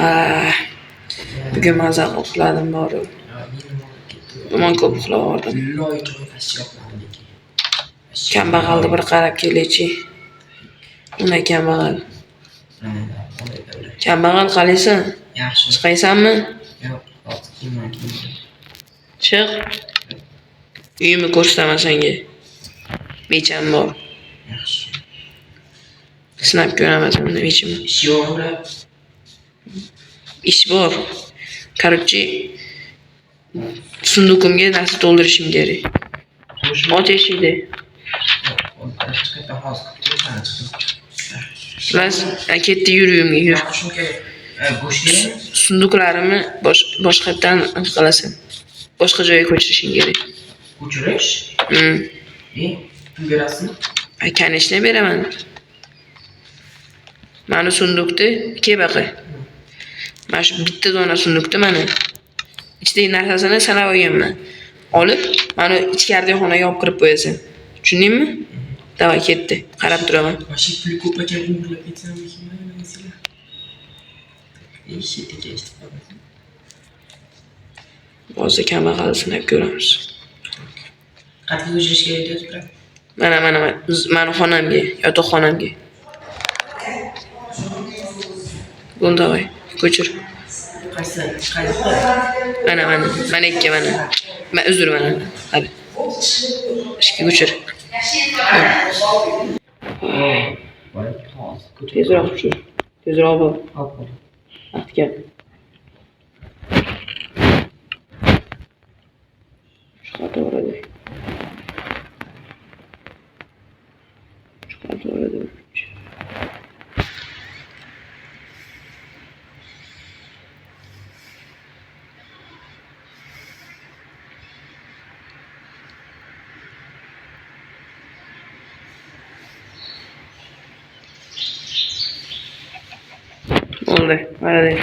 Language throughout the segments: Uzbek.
Ah, bugun maza uxladim borib. Yomon ko'p uxlavordim. Kambag'alni bir qarab kelaychi. Unda kambag'al. Kambag'al qalaysan? Yaxshi. Chiqaysanmi? Yo'q, hozir Chiq. Uyimni ko'rsataman senga. Becham bor. yaxshi. Sinab ko'raman seni bechimni. Ish yo'qmi? Ish bor. Короче, sundugimga narsa to'ldirishim kerak. Och eshikni. Las, ketdi yur uyimga yur. Sunduklarimni boshqadan qilasan. Boshqa joyga ko'chirishing kerak. Ko'chirish? Kim berasizmi? Kanishni beraman. Mana sundukni kebaqa. Mana shu bitta dona sundukni mana. İçidagi narsasini sanab olganman. Olib, mana ichkarida xonaga olib kirib qo'yasan. Tushundingmi? Davay ketdi. Qarab turaman. Vashi pul ko'p ekan, o'g'irlab ketsam sizlar. Eshitdik, eshitdik. Hozir kambag'alni sinab ko'ramiz. Qattiq o'chirish kerak deb turibdi. Mana xonamga, yotoqxonamga. Bo'ldi, davay, ko'chir. Qaysi? Mana ikki mana. Uzr mana. Hadi. Ishga ko'chir. Tezroq ko'chir. Tezroq bo'l. Atga. Chiqaveradi. Oldu, hadi.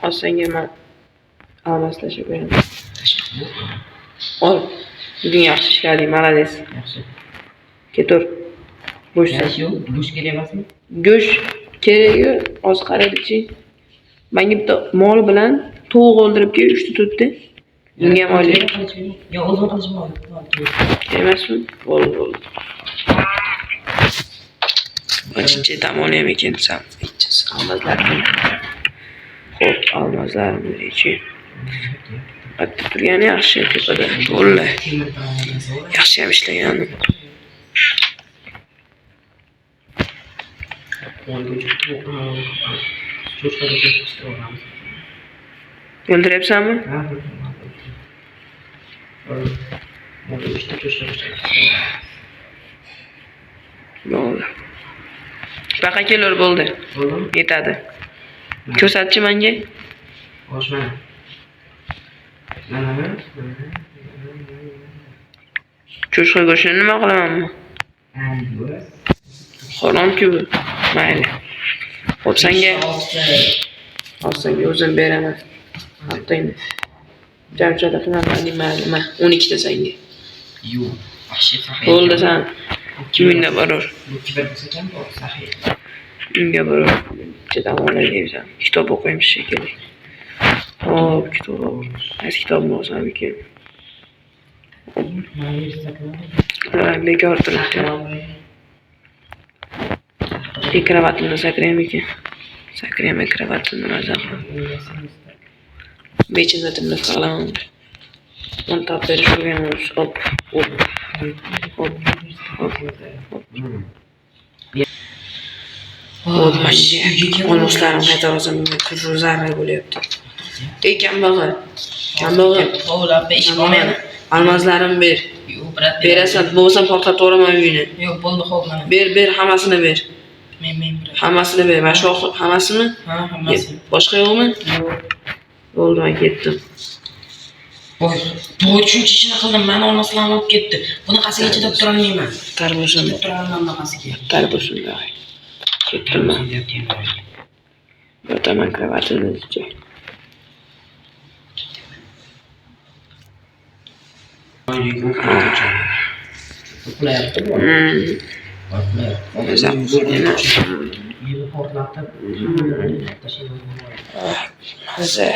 Ossenga men almas tashib beraman. Ol. Bugun yaxshi ishlading, malades. Yaxshi. Ketur. Bo'shsan. Go'sht kerak emasmi? Go'sht keragi oz qarab-chi. Menga bitta mol bilan tovuq o'ldirib kel, 3 ta tutdi. Bunga ham oling. Yo'q, o'zim qilishim mumkin. Emasmi? Bo'ldi. Achincha dam olayım ekan sen. Almazlarni. Xo'p, almazlarni beraychi. Bitta turgani yaxshi tepada. To'g'ri. Yaxshi ham ishlaganim. O'ldiryapsanmi? Bo'ldi. Baqa kelur bo'ldi. Yetadi. Ko'rsatchi menga. Oshman. Mana. Cho'chqa go'shtini nima qilamanmi? Harom-ku bu. Mayli. Xo'p, senga o'zim beraman. Haftangni. Jamchada qilaman, mayli. 12 ta senga. Yo'q, yaxshi sahiy. Bo'ldi sen. Kimingda borur? Sahiy. Unga borur. Chedam olayapsan. Kitob o'qiymiz shekilli. Hop, kitob. Qaysi kitobni o'qisam ekan? Bekor turibdi. Kravatimni sakrayman ekan. Sakrayman kravatimni maza qilib. Bechimdatimni qilaman. On tap berish o'rganamiz. Hop. Menga olmoslarim qayta o'zimga zarra bo'lyapti. Ey kambag'al. To'g'rilab ish qolmaydi. Almazlarim ber. Yo'q, brat. Berasan, bo'lsam portlataveraman uyini. Yo'q, bo'ldi, xo'p, mana. Ber, hammasini ber. Men brat. Hammasini ber. Mana shu hammasimi? Ha, hammasi. Boshqa yo'qmi? Yo'q. Bo'ldi, men ketdim. Voy, to'y shuncha ishni qildim, meni olmaslarni olib ketdi. Bunaqasiga chidab tura olmayman. Tarbo'sin. Tura olmayman bunaqasiga. Tarbo'sin. Ketdim men. Yotaman kravatimni ichiga. Uxlayapti bu. Maza qilib Yeri portlatib, maza.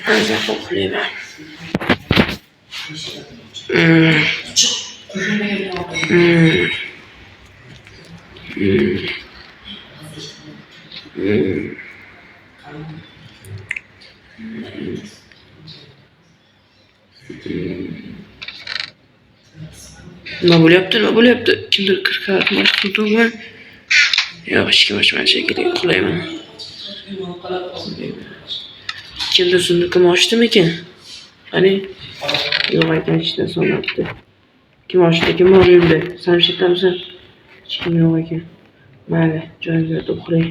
Maza qilib. Nima bo'lyapti? Kimdir kirkaratmoq qildimi? Yo'q, hech kim ochmadi shekilli, uxlayman. Kimdir sunduqni ochdimikin? Qani? Yo'q ekan, ishdan sonapti. Kim ochdi? Kim bor uyimda? Samshitamisan? Hech kim yo'q ekan. Mayli, joyimga o'tib uxlay.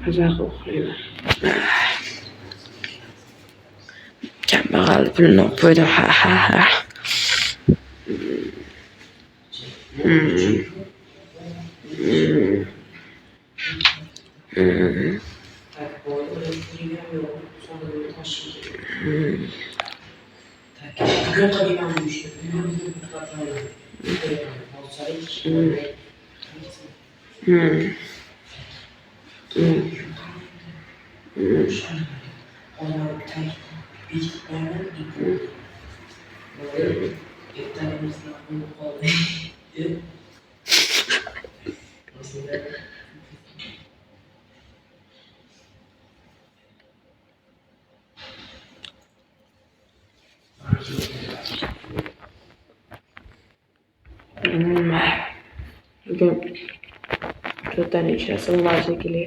Mazaq uxlayman. Kambag'al pulni olib qo'ydim. Ha. Bugun to'rtani ichirasi bo'ladi shekilli.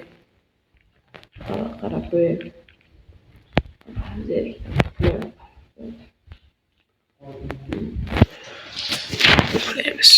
Qarab qo'yib. Uxlaymiz.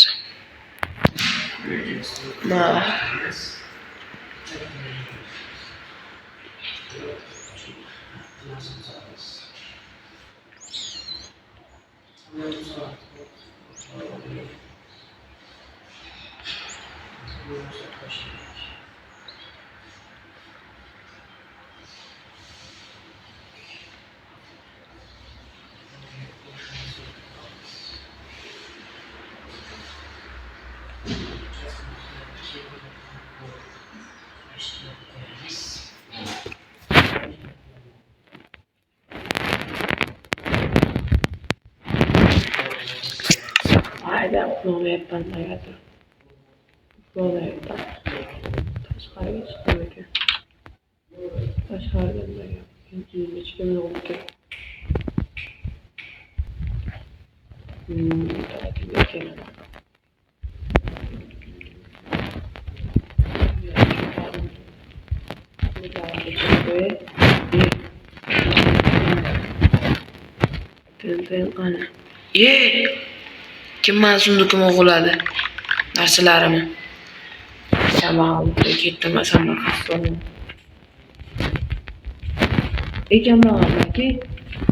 Hayda, uxlamayapman negadir. Uxlamayapman. Tashqariga chiqdim ekan. Tashqariga nimaga? Hech kim yo'q ekan. Kim men sunduqimni o'g'irladi? Narsalarimni. Kambag'allikka ketdim, masalan, xastaman. Kambag'allikki,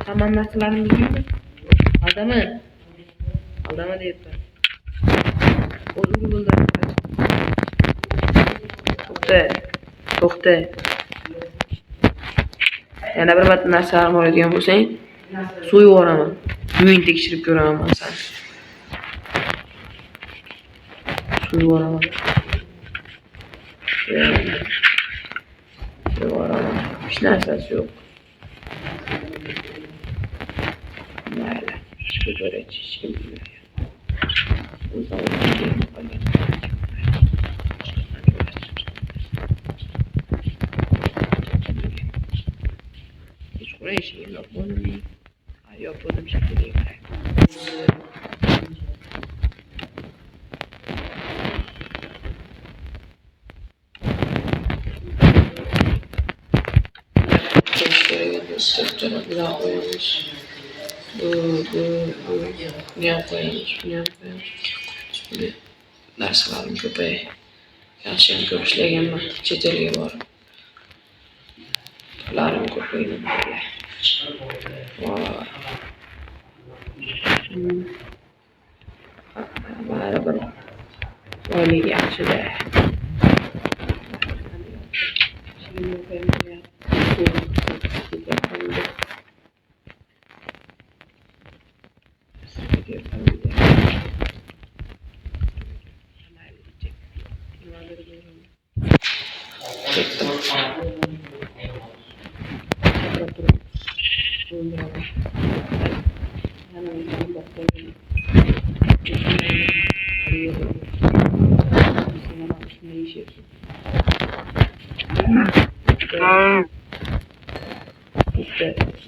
hamma narsalarimni yeydi. Aldama deyapman. O'zimga bildirib. To'xta. Yana bir marta narsalarimni oladigan bo'lsang, so'yib yuboraman. Uyingni tekshirib ko'raman men seni. So'yib yuboraman. Hech narsasi yo'q. Mayli, ishga ko'raychi, hech kim bilmaydi. Yo'qodim shekilli. Narsalarim ko'pay. Yaxshi ham ko'p ishlaganman. Chet elga borib. Pullarim ko'paydi. Baribir oylik yaxshi-da. To'xta,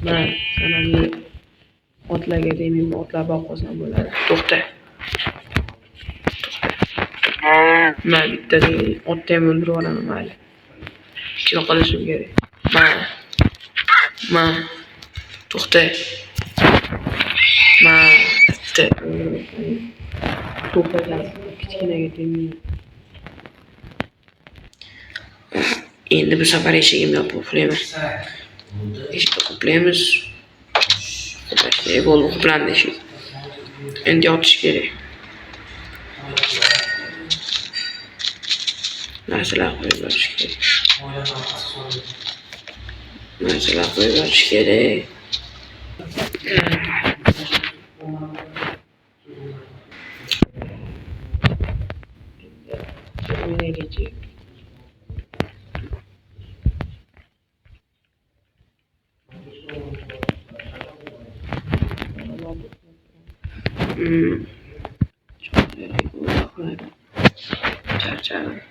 man sana men otlarga demayman, otlar boqmasam bo'ladi. To'xta. Man bitta otni ham o'ldirib olaman mayli. Shuni qilishim kerak. Man to'xta. Man bitta to'xta. Kichkinaga demayman. Endi bu safar eshigimni yopib qo'ymayman. Eshikni qoplaymiz. Bo'ldi, qoplandi eshik. Endi yotish kerak. Narsalar qo'yib berish kerak. Narsalar qo'yib berish kerak. Charchadim.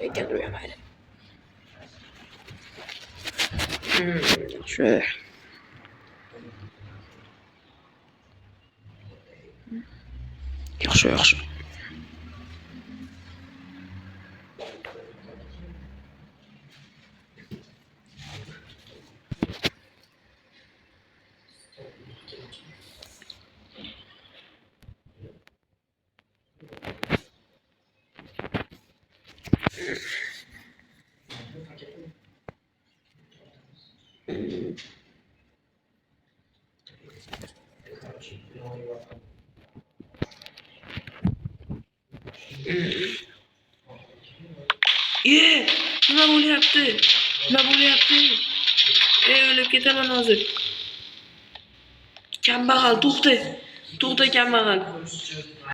Lekin uyumaydi. Yaxshi. Yaxshi. Nima bo'lyapti? O'lib ketaman hozir. Kambag'al, to'xta kambag'al.